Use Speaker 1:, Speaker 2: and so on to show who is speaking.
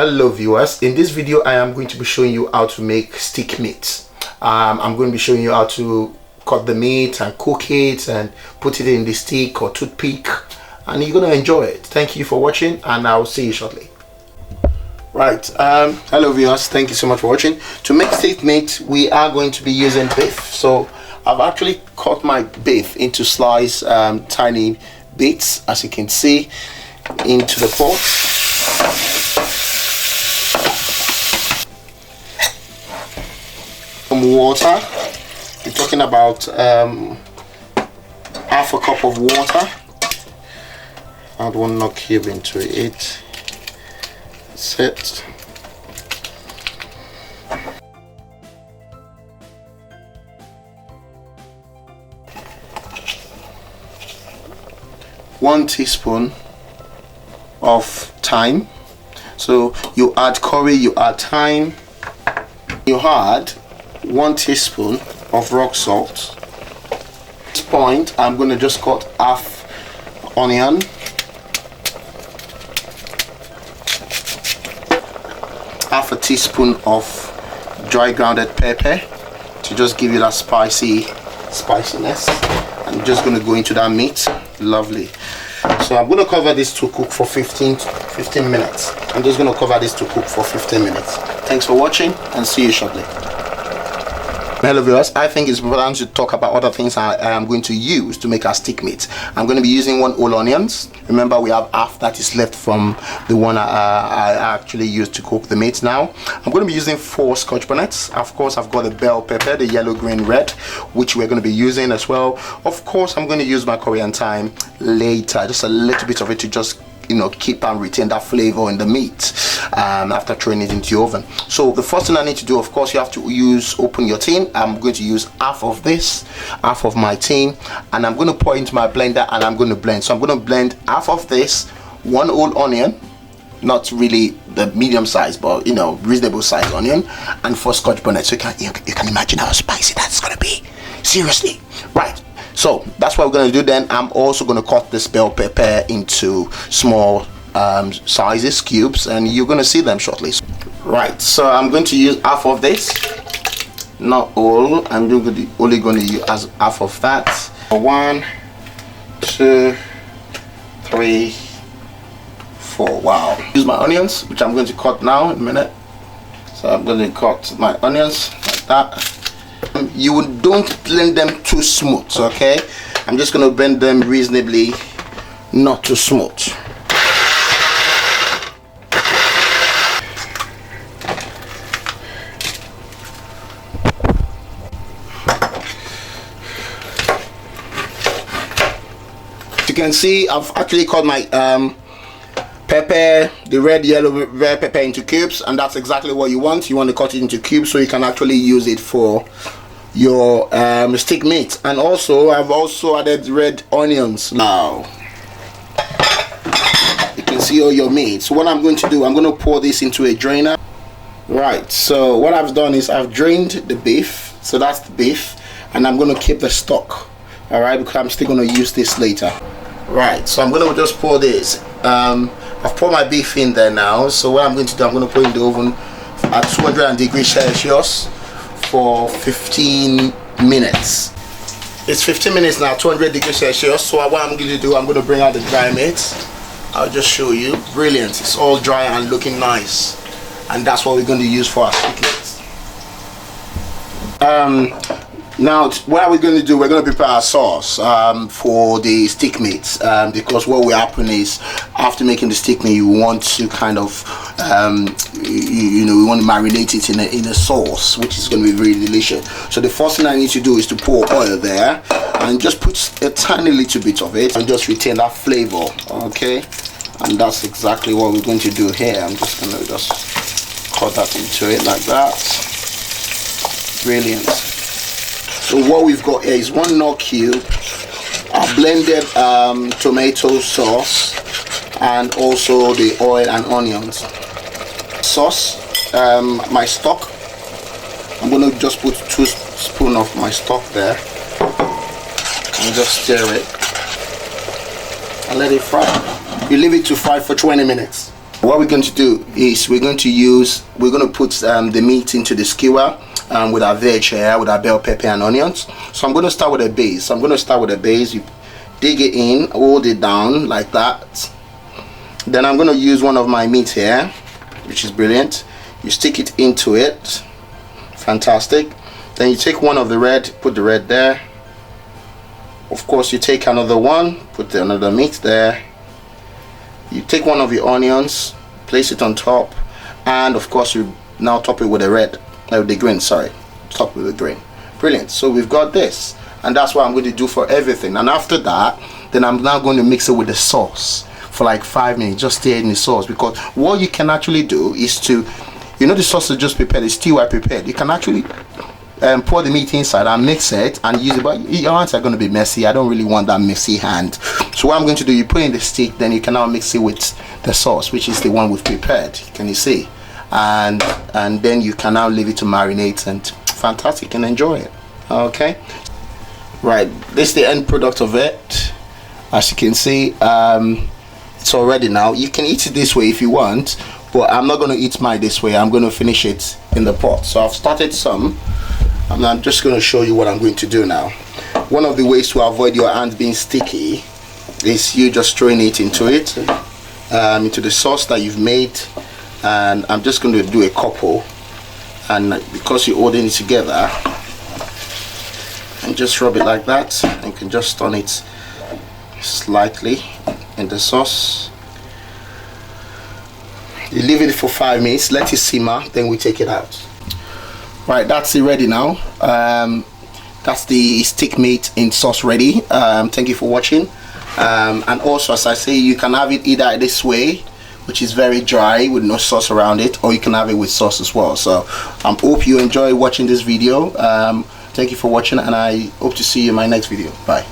Speaker 1: Hello viewers, in this video I am going to be showing you how to make stick meat. I'm going to be showing you how to cut the meat and cook it and put it in the stick or toothpick, and you're going to enjoy it. Thank you for watching, and I'll see you shortly. Right, hello viewers, thank you so much for watching. To make stick meat we are going to be using beef. So I've actually cut my beef into tiny bits, as you can see, into the pot. Some water. We're talking about half a cup of water. Add 1 nut cube into it. That's it. One teaspoon of thyme. So you add curry, you add thyme, you add 1 teaspoon of rock salt. At this point I'm going to just cut half onion, half a teaspoon of dry grounded pepper to just give you that spiciness. I'm just going to go into that meat. Lovely. So I'm going to cover this to cook for 15 minutes. I'm just going to cover this to cook for 15 minutes. Thanks for watching, and see you shortly. Hello viewers, I think it's important to talk about other things I am going to use to make our stick meat. I'm going to be using 1 whole onions. Remember, we have half that is left from the one I actually used to cook the meat now. I'm going to be using 4 scotch bonnets. Of course, I've got the bell pepper, the yellow, green, red, which we're going to be using as well. Of course, I'm going to use my curry and thyme later, just a little bit of it to just keep and retain that flavor in the meat after throwing it into the oven. So the first thing I need to do, of course, you have to open your tin. I'm going to use half of my tin, and I'm going to pour into my blender, and I'm going to blend. So I'm going to blend half of this, 1 whole onion, not really the medium size, but reasonable size onion, and 4 scotch bonnets. So you can imagine how spicy that's going to be. Seriously, right? So that's what we're going to do. Then I'm also going to cut this bell pepper into small sizes, cubes, and you're going to see them shortly. Right, so I'm going to use half of this, not all. I'm only going to use half of that. 1, 2, 3, 4. Wow. Use my onions, which I'm going to cut now in a minute. So I'm going to cut my onions like that. You don't blend them too smooth, okay? I'm just going to blend them reasonably, not too smooth. You can see I've actually cut my pepper, the red, yellow, red pepper, into cubes, and that's exactly what you want. You want to cut it into cubes so you can actually use it for your stick meat. And also I've also added red onions. Now you can see all your meat. So what I'm going to do, I'm going to pour this into a drainer. Right, so what I've done is I've drained the beef. So that's the beef, and I'm going to keep the stock, all right, because I'm still going to use this later. Right, so I'm going to just pour this. I've poured my beef in there now. So what I'm going to do, I'm going to put it in the oven at 200 degrees Celsius for 15 minutes. It's 15 minutes now, 200 degrees Celsius. So what I'm going to do, I'm going to bring out the dry meat. I'll just show you. Brilliant, it's all dry and looking nice, and that's what we're going to use for our stick meat. Now what are we going to do? We're going to prepare our sauce for the stick meat, because what will happen is, after making the stick meat, you want to kind of we want to marinate it in a sauce, which is going to be very delicious. So the first thing I need to do is to pour oil there and just put a tiny little bit of it and just retain that flavor, okay? And that's exactly what we're going to do here. I'm just going to cut that into it like that. Brilliant. So what we've got here is 1 nut cube, a blended tomato sauce, and also the oil and onions. Sauce, my stock, I'm going to just put 2 spoons of my stock there and just stir it and let it fry. You leave it to fry for 20 minutes. what we're going to do is we're going to put the meat into the skewer with our veg here, with our bell pepper and onions. So I'm going to start with a base. You dig it in, hold it down like that. Then I'm going to use one of my meat here, which is brilliant. You stick it into it. Fantastic. Then you take one of the red, put the red there. Of course, you take another one, put another meat there. You take one of your onions, place it on top, and of course you now top it with the green, top with the green. Brilliant. So we've got this, and that's what I'm going to do for everything. And after that, then I'm now going to mix it with the sauce for like 5 minutes. Just stir in the sauce, because what you can actually do is to, you know, the sauce is just prepared, the stew I prepared. You can actually pour the meat inside and mix it and use it, but your hands are going to be messy. I don't really want that messy hand. So what I'm going to do, you put in the stick, then you can now mix it with the sauce, which is the one we've prepared. Can you see? And then you can now leave it to marinate, and fantastic, and enjoy it. Okay, right, this is the end product of it. As you can see, it's all ready now. You can eat it this way if you want, but I'm not going to eat mine this way. I'm going to finish it in the pot. So I've started some, and I'm just going to show you what I'm going to do now. One of the ways to avoid your hands being sticky is you just throwing it into the sauce that you've made. And I'm just going to do a couple, and because you're holding it together, and just rub it like that, and you can just turn it slightly in the sauce. You leave it for 5 minutes, let it simmer, then we take it out. Right, that's it ready now. That's the stick meat in sauce ready. Thank you for watching. And also, as I say, you can have it either this way, which is very dry with no sauce around it, or you can have it with sauce as well. So I hope you enjoy watching this video. Thank you for watching, and I hope to see you in my next video. Bye.